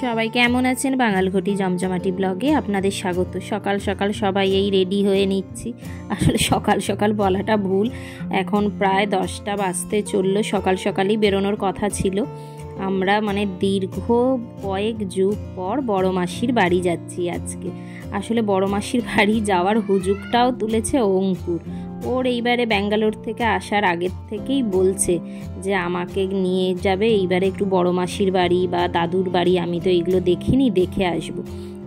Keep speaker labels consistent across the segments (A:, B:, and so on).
A: সবাই কেমন আছেন? বাঙালঘটি জমজমাটি ব্লগে আপনাদের স্বাগত। সকাল সকাল সবাই এই রেডি হয়ে নিচ্ছি। আসলে সকাল সকাল বলাটা ভুল, এখন প্রায় 10টা বাজতে চললো। সকাল সকালই বেরোনোর কথা ছিল। আমরা দীর্ঘ কয়েক যুগ পর বড় মাসির বাড়ি যাচ্ছি আজকে। আসলে বড় মাসির বাড়ি যাওয়ার হুজুগটাও তুলেছে অঙ্কুর। ওর এইবারে ব্যাঙ্গালোর থেকে আসার আগের থেকেই বলছে যে আমাকে নিয়ে যাবে এইবারে একটু বড় মাসির বাড়ি বা দাদুর বাড়ি, আমি তো এগুলো দেখিনি, দেখে আসব।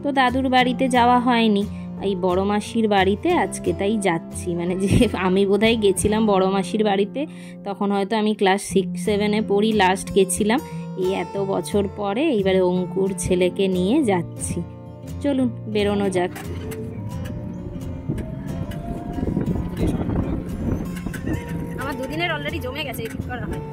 A: তো দাদুর বাড়িতে যাওয়া হয়নি, এই বড় মাসির বাড়িতে আজকে তাই যাচ্ছি। যে আমি বোধহয় গেছিলাম বড় মাসির বাড়িতে, তখন হয়তো আমি ক্লাস 6-7-এ পড়ি, লাস্ট গেছিলাম। এই এত বছর পরে এইবারে অঙ্কুর ছেলেকে নিয়ে যাচ্ছি। চলুন বেরোনো যাক। আমার দুদিনের অলরেডি জমে গেছে, ঠিক করা হয়।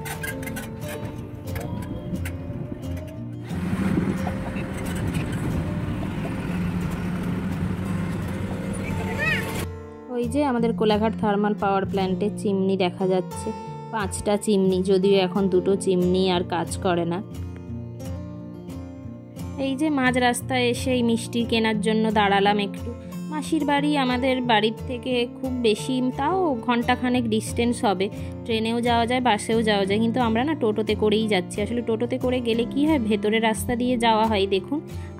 A: ওই যে আমাদের কোলাঘাট থার্মাল পাওয়ার প্ল্যান্টে চিমনি দেখা যাচ্ছে, 5টা চিমনি, যদিও এখন 2টো চিমনি আর কাজ করে না। এই যে মাঝ রাস্তায় এসে এই মিষ্টি কেনার জন্য দাঁড়ালাম একটু। মাসির বাড়ি আমাদের বাড়ির থেকে খুব বেশি, তাও ঘন্টাখানেক ডিস্টেন্স হবে। ট্রেনেও যাওয়া যায়, বাসেও যাওয়া যায়, কিন্তু আমরা না টোটোতে করেই যাচ্ছি। আসলে টোটোতে করে গেলে কি হয়, ভেতরের রাস্তা দিয়ে যাওয়া হয়। দেখুন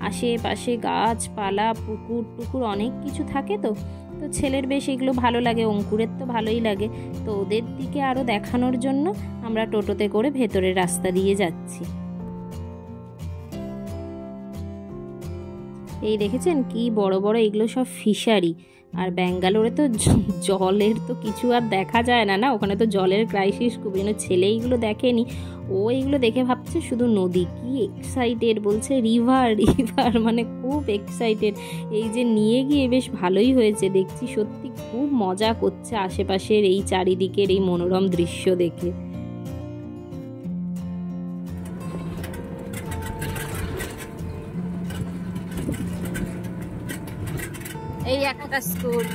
A: আশেপাশে গাছপালা, পুকুর টুকুর অনেক কিছু থাকে। তো ছেলের বেশ এগুলো ভালো লাগে, অঙ্কুরের তো ভালোই লাগে। তো ওদের দিকে আরও দেখানোর জন্য আমরা টোটোতে করে ভেতরের রাস্তা দিয়ে যাচ্ছি। এই দেখেছেন কি বড় বড় এগুলো সব ফিশারি। আর ব্যাঙ্গালোরে তো জলের তো কিছু আর দেখা যায় না, ওখানে তো জলের ক্রাইসিস খুব। ছেলে এইগুলো দেখেনি, ও এইগুলো দেখে ভাবছে শুধু নদী। কি এক্সাইটেড, বলছে রিভার রিভার, খুব এক্সাইটেড। এই যে নিয়ে গিয়ে বেশ ভালোই হয়েছে, দেখছি সত্যি খুব মজা করছে আশেপাশের এই চারিদিকের এই মনোরম দৃশ্য দেখে। এই একটা স্কুল,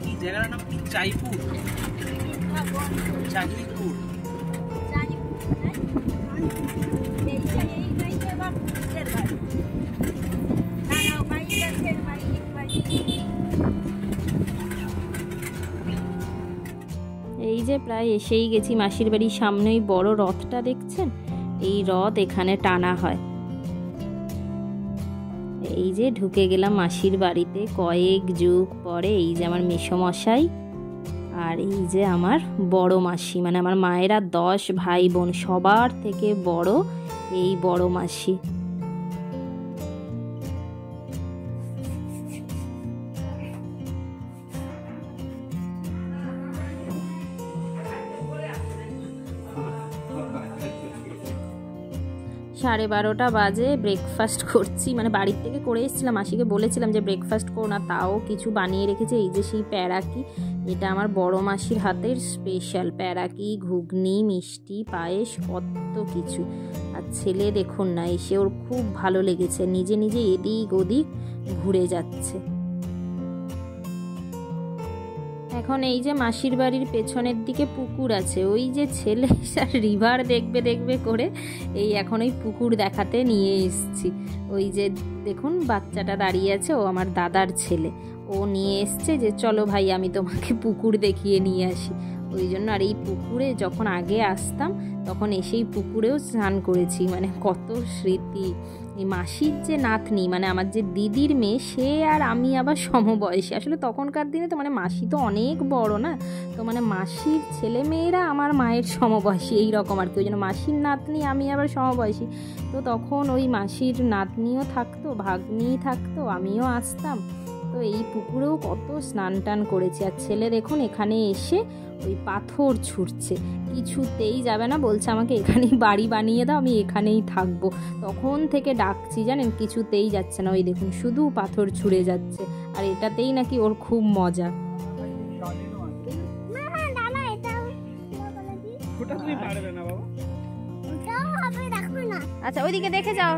B: কি জায়গার নাম কি? চাইপুর, চাঁদপুর।
A: এই যে প্রায় এসেই গেছি মাসির বাড়ির সামনে। ওই বড় রথটা দেখছেন, এই রথ এখানে টানা হয়। এই যে ঢুকে গেলাম মাসির বাড়িতে কয়েক যুগ পরে। এই যে আমার মেসোমশাই, আর এই যে আমার বড় মাসি, আমার মায়েরা 10 ভাই বোন, সবার থেকে বড় এই বড় মাসি। সাড়ে 12টা বাজে, ব্রেকফাস্ট করছি। বাড়ির থেকে করে এসেছিলাম, মাসিকে বলেছিলাম যে ব্রেকফাস্ট করো না, তাও কিছু বানিয়ে রেখেছে। এই যে সেই প্যারাকি, এটা আমার বড় মাসির হাতের স্পেশাল প্যারাকি, ঘুগনি, মিষ্টি, পায়েস, কত কিছু। আর ছেলে দেখুন না, এসে ওর খুব ভালো লেগেছে, নিজে নিজে এদিক ওদিক ঘুরে যাচ্ছে। এখন এই যে মাসির বাড়ির পেছনের দিকে পুকুর আছে, ওই যে ছেলে রিভার দেখবে দেখবে করে এই এখন ওই পুকুর দেখাতে নিয়ে এসছি। ওই যে দেখুন বাচ্চাটা দাঁড়িয়ে আছে, ও আমার দাদার ছেলে, ও নিয়ে এসছে যে চলো ভাই আমি তোমাকে পুকুর দেখিয়ে নিয়ে আসি। ওই জন্য। আর এই পুকুরে যখন আগে আসতাম তখন এসেই পুকুরেও স্নান করেছি। কত স্মৃতি। এই মাসির যে নাতনি, আমার যে দিদির মেয়ে, সে আর আমি আবার সমবয়সী। আসলে তখনকার দিনে তো মাসি তো অনেক বড় না, তো মাসির ছেলে মেয়েরা আমার মায়ের সমবয়সী, এই রকম আর কি। ওই জন্য মাসির নাতনি আমি আবার সমবয়সী। তো তখন ওই মাসির নাতনিও থাকতো, ভাগ্নি থাকতো, আমিও আসতাম। তো এই পুকুরেও কত স্নান টান করেছি। আর ছেলে দেখুন এখানে এসে ওই পাথর ছুঁড়ছে, কিছুতেই যাবে না, বলছে আমাকে এখানেই বাড়ি বানিয়ে দাও, আমি এখানেই থাকবো। তখন থেকে ডাকছি জানেন, কিছুতেই যাচ্ছে না। ওই দেখুন শুধু পাথর ছুঁড়ে যাচ্ছে, আর এটাতেই নাকি ওর খুব মজা। আচ্ছা ওইদিকে দেখে যাও,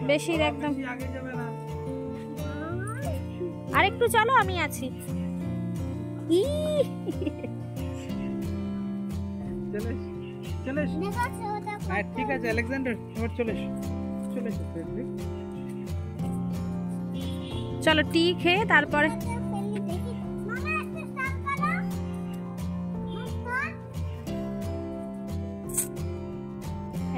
A: বেশি একদম আরেকটু চলো, আমি আছি।
B: চলে এসো। হ্যাঁ ঠিক আছে আলেকজান্ডার, এবার চলে এসো, চলে এসো।
A: চলো টি খেয়ে তারপরে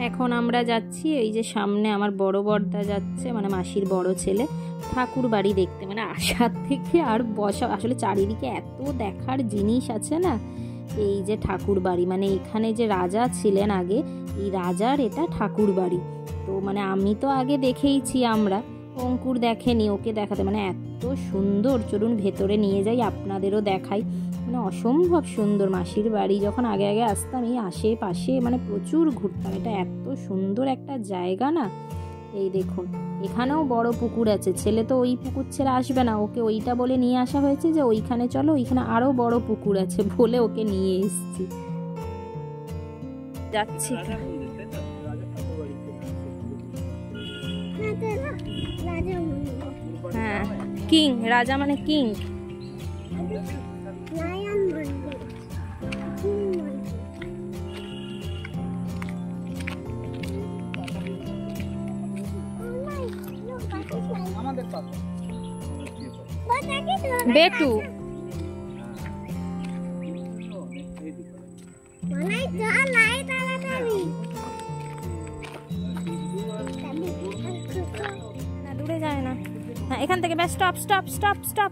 A: এখন আমরা যাচ্ছি। এই যে সামনে আমার বড় বড়দা যাচ্ছে, মানে মাসির বড় ছেলে, ঠাকুর বাড়ি দেখতে। মানে আসার থেকে আর বসা, আসলে চারিদিকে এত দেখার জিনিস আছে না। এই যে ঠাকুর বাড়ি, মানে এখানে যে রাজা ছিলেন আগে, এই রাজার এটা ঠাকুর বাড়ি। তো মানে আমি তো আগে দেখেইছি, আমরা অঙ্কুর দেখেনি, ওকে দেখাতে মানে এত সুন্দর। চলুন ভেতরে নিয়ে যাই, আপনাদেরও দেখাই। মানে অসম্ভব সুন্দর মাসির বাড়ি। যখন আগে আগে আসতাম এই আশেপাশে মানে প্রচুর ঘুরতাম। এটা এত সুন্দর একটা জায়গা না। এই দেখুন এখানেও বড় পুকুর আছে। ছেলে তো ওই পুকুর ছেড়ে আসবে না, ওকে ওইটা বলে নিয়ে আসা হয়েছে যে ওইখানে চলো, ওইখানে আরো বড় পুকুর আছে বলে ওকে নিয়ে এসেছি। যাচ্ছি হ্যাঁ, কিং, রাজা মানে কিং। বেটু না, দূরে যায় না। হ্যাঁ এখান থেকে ব্যাস, স্টপ স্টপ স্টপ স্টপ।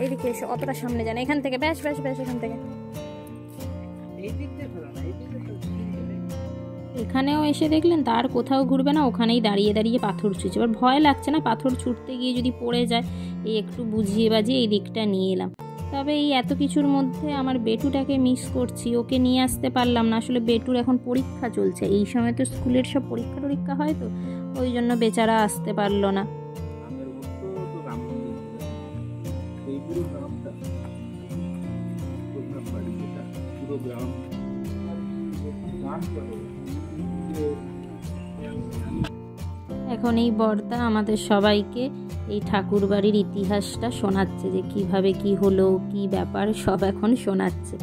A: এইদিকে এসো, অতটা সামনে যান, এখান থেকে ব্যাস ব্যাস ব্যাস, এখান থেকে। এখানেও এসে দেখলেন তার কোথাও ঘুরবে না, ওখানেই দাঁড়িয়ে দাঁড়িয়ে পাথর ছুঁচছে। এবার ভয় লাগছে না পাথর ছুটতে গিয়ে যদি পড়ে যায়, এই একটু বুঝিয়ে বাজিয়ে এই দিকটা নিয়ে এলাম। তবে এই এত কিছুর মধ্যে আমার বেটুটাকে মিস করছি, ওকে নিয়ে আসতে পারলাম না। আসলে বেটুর এখন পরীক্ষা চলছে, এই সময় তো স্কুলের সব পরীক্ষা টরীক্ষা হয়, তো ওই জন্য বেচারা আসতে পারলো না। এখন এই বর্দা আমাদের সবাইকে এই ঠাকুর বাড়ির ইতিহাসটা শোনাচ্ছে, যে কিভাবে কি হলো, কি ব্যাপার, সব এখন শোনাচ্ছে।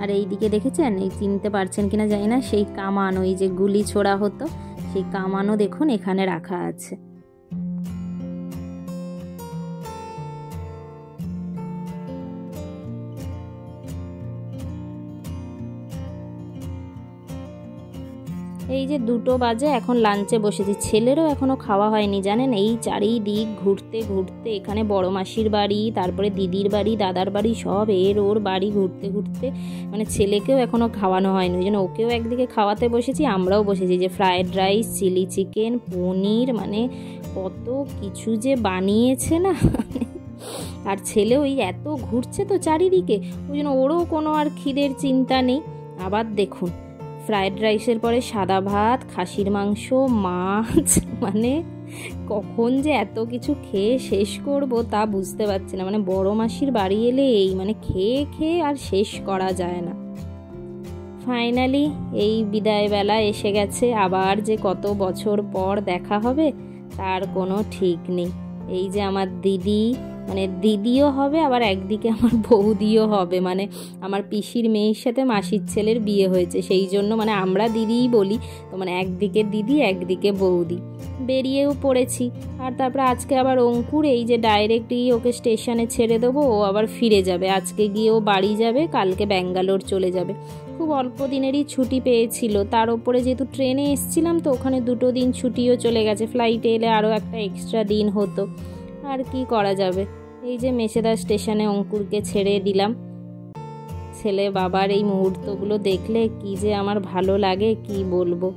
A: আর এই দিকে দেখেছেন, এই চিনতে পারছেন কিনা জানি না, সেই কামান, ওই যে গুলি ছোড়া হতো, সেই কামানও দেখুন এখানে রাখা আছে। এই যে 2টো বাজে, এখন লাঞ্চে বসেছি। ছেলেরও এখনও খাওয়া হয়নি জানেন। এই চারিদিক ঘুরতে ঘুরতে, এখানে বড় মাসির বাড়ি, তারপরে দিদির বাড়ি, দাদার বাড়ি, সব এর ওর বাড়ি ঘুরতে ঘুরতে মানে ছেলেকেও এখনও খাওয়ানো হয়নি। ওই জন্য ওকেও একদিকে খাওয়াতে বসেছি, আমরাও বসেছি। যে ফ্রায়েড রাইস, চিলি চিকেন, পনির, মানে কত কিছু যে বানিয়েছে না। আর ছেলে ওই এত ঘুরছে তো চারিদিকে, ওই জন্য ওরও কোনো আর খিদের চিন্তা নেই। আবার দেখুন ফ্রায়েড রাইসের পরে সাদা ভাত, খাসির মাংস, মাছ, মানে কখন যে এত কিছু খেয়ে শেষ করব তা বুঝতে পারছি না। মানে বড় মাসির বাড়ি এলে এই মানে খেয়ে খেয়ে আর শেষ করা যায় না। ফাইনালি এই বিদায়বেলা এসে গেছে। আবার যে কত বছর পর দেখা হবে তার কোনো ঠিক নেই। এই যে আমার দিদি, মানে দিদিও হবে, আবার একদিকে আমার বৌদিও হবে। মানে আমার পিসির মেয়ের সাথে মাসির ছেলের বিয়ে হয়েছে, সেই জন্য মানে আমরা দিদিই বলি। তো মানে একদিকে দিদি, একদিকে বৌদি। বেরিয়েও পড়েছি। আর তারপরে আজকে আবার অঙ্কুর এই যে ডাইরেক্টলি ওকে স্টেশনে ছেড়ে দেবো, ও আবার ফিরে যাবে। আজকে গিয়ে ও বাড়ি যাবে, কালকে ব্যাঙ্গালোর চলে যাবে। খুব অল্প দিনেরই ছুটি পেয়েছিল, তার ওপরে যেহেতু ট্রেনে এসছিলাম তো ওখানে 2টো দিন ছুটিও চলে গেছে। ফ্লাইটে এলে আরও একটা এক্সট্রা দিন হতো, আর কি করা যাবে। এই যে মেছেদা স্টেশনে অঙ্কুরকে ছেড়ে দিলাম। ছেলে বাবার এই মুহূর্তগুলো দেখলে কি যে আমার ভালো লাগে কি বলবো।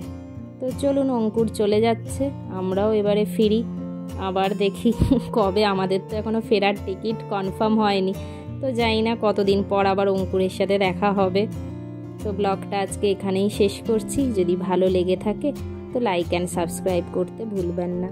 A: তো চলুন, অঙ্কুর চলে যাচ্ছে, আমরাও এবারে ফিরি। আবার দেখি কবে, আমাদের তো এখনও ফেরার টিকিট কনফার্ম হয়নি, তো জানি না কতদিন পর আবার অঙ্কুরের সাথে দেখা হবে। তো ব্লগটা আজকে এখানেই শেষ করছি। যদি ভালো লেগে থাকে তো লাইক অ্যান্ড সাবস্ক্রাইব করতে ভুলবেন না।